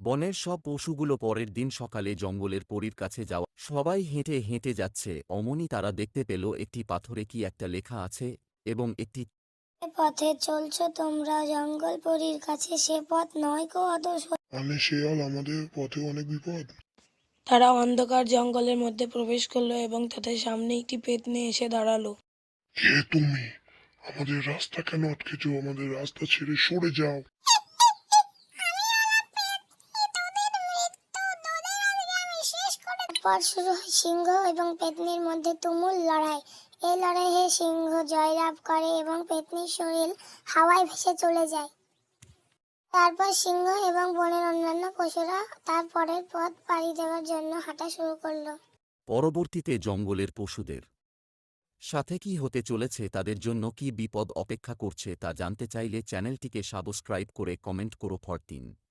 বনের সব পশুগুলো পরের দিন সকালে জঙ্গলের পরীর কাছে যাওয়া। সবাই হেঁটে হেঁটে যাচ্ছে, অমনি তারা দেখতে পেল একটি পাথরে কি একটা লেখা আছে এবং একটি যে পথে চলছো তোমরা জঙ্গল পরীর কাছে, সে পথ নয় কো অত মানে শেয়াল, আমাদের পথে অনেক বিপদ। তারা অন্ধকার জঙ্গলের মধ্যে প্রবেশ করলো এবং তাদের সামনে একটি পেতনি এসে দাঁড়ালো। কে তুমি? আমাদের রাস্তা কেন আটকেছো? আমাদের রাস্তা ছেড়ে সরে যাও। পর শুরু হয় সিংহ এবং পেতনির মধ্যে তুমুল লড়াই। এই লড়াইয়ে সিংহ জয়লাভ করে এবং পেতনির শরীর হাওয়ায় ভেসে চলে যায়। তারপর সিংহ এবং বনের অন্যান্য পশুরা তার পরের পথ পাড়ি দেওয়ার জন্য হাঁটা শুরু করলো। পরবর্তীতে জঙ্গলের পশুদের সাথে কি হতে চলেছে, তাদের জন্য কি বিপদ অপেক্ষা করছে তা জানতে চাইলে চ্যানেলটিকে সাবস্ক্রাইব করে কমেন্ট করো। ফর 3